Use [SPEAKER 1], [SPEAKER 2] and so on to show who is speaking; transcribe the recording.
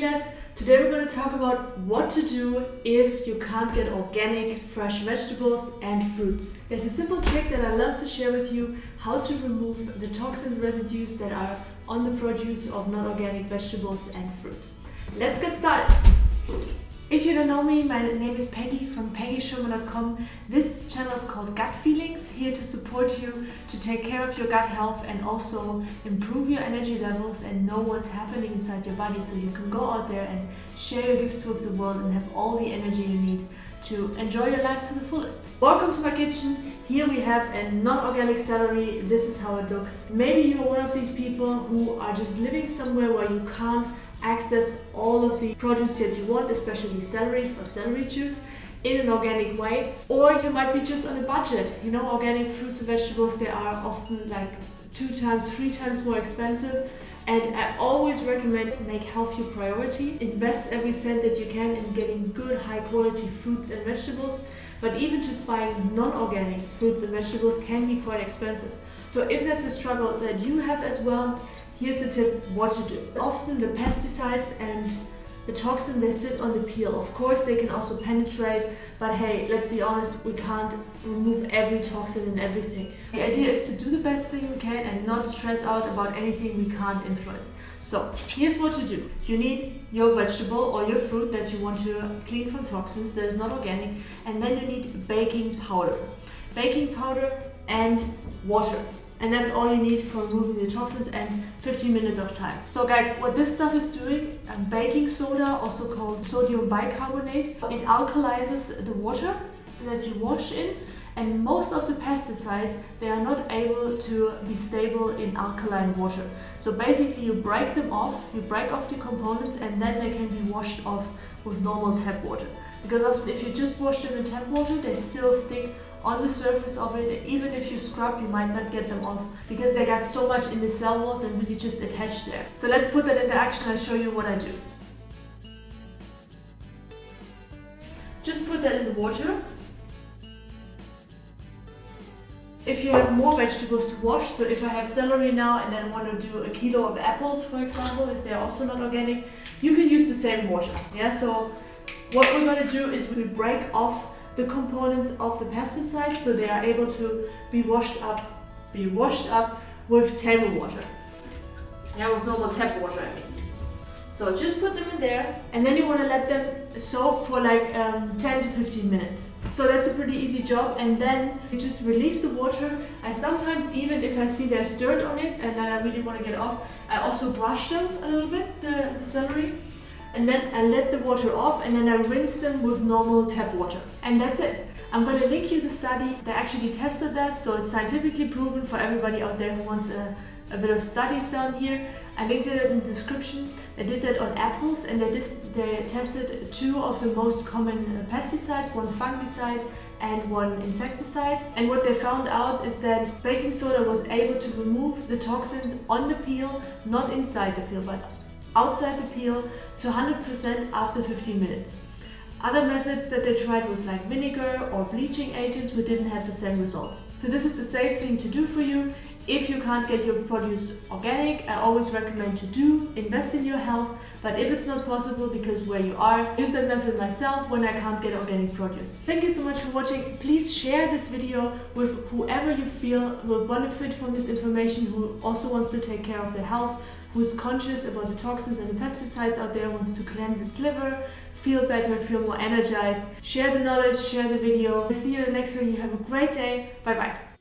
[SPEAKER 1] Feelers. Today we're going to talk about what to do if you can't get organic fresh vegetables and fruits. There's a simple trick that I love to share with you, how to remove the toxin residues that are on the produce of non-organic vegetables and fruits. Let's get started. If you don't know me, my name is Peggy from peggysherman.com. This channel is called Gut Feelings, here to support you to take care of your gut health and also improve your energy levels and know what's happening inside your body so you can go out there and share your gifts with the world and have all the energy you need to enjoy your life to the fullest. Welcome to my kitchen. Here we have a non-organic celery. This is how it looks. Maybe you're one of these people who are just living somewhere where you can't access all of the produce that you want, especially celery for celery juice, in an organic way. Or you might be just on a budget. You know, organic fruits and vegetables, they are often like 2 times, 3 times more expensive. And I always recommend make health your priority. Invest every cent that you can in getting good, high quality fruits and vegetables. But even just buying non-organic fruits and vegetables can be quite expensive. So if that's a struggle that you have as well, here's the tip what to do. Often the pesticides and the toxin, they sit on the peel. Of course they can also penetrate, but hey, let's be honest, we can't remove every toxin and everything. The idea is to do the best thing we can and not stress out about anything we can't influence. So here's what to do. You need your vegetable or your fruit that you want to clean from toxins that is not organic, and then you need baking powder. Baking powder and water. And that's all you need for removing the toxins and 15 minutes of time. So guys, what this stuff is doing, baking soda, also called sodium bicarbonate, it alkalizes the water that you wash in, and most of the pesticides, they are not able to be stable in alkaline water. So basically you break them off, you break off the components, and then they can be washed off with normal tap water. Because often if you just wash them in tap water, they still stick on the surface of it. Even if you scrub, you might not get them off because they got so much in the cell walls and really just attached there. So let's put that into action. I'll show you what I do. Just put that in the water. If you have more vegetables to wash, so if I have celery now and then want to do a kilo of apples, for example, if they're also not organic, you can use the same water. Yeah. So what we're going to do is we break off the components of the pesticides so they are able to be washed up with table water. Yeah, with normal tap water, I mean. So just put them in there, and then you want to let them soak for like 10 to 15 minutes. So that's a pretty easy job, and then you just release the water. I sometimes, even if I see there's dirt on it and then I really want to get it off, I also brush them a little bit, the celery. And then I let the water off, and then I rinse them with normal tap water. And that's it. I'm going to link you the study. They actually tested that, so it's scientifically proven for everybody out there who wants a bit of studies down here. I linked it in the description. They did that on apples, and they tested 2 of the most common pesticides, one fungicide and one insecticide. And what they found out is that baking soda was able to remove the toxins on the peel, not inside the peel, but outside the peel, to 100% after 15 minutes. Other methods that they tried was like vinegar or bleaching agents, we didn't have the same results. So this is a safe thing to do for you. If you can't get your produce organic, I always recommend to invest in your health. But if it's not possible because where you are, use that method myself when I can't get organic produce. Thank you so much for watching. Please share this video with whoever you feel will benefit from this information, who also wants to take care of their health, who's conscious about the toxins and the pesticides out there, wants to cleanse its liver, feel better, feel more energized. Share the knowledge, share the video. See you in the next video. Have a great day. Bye bye.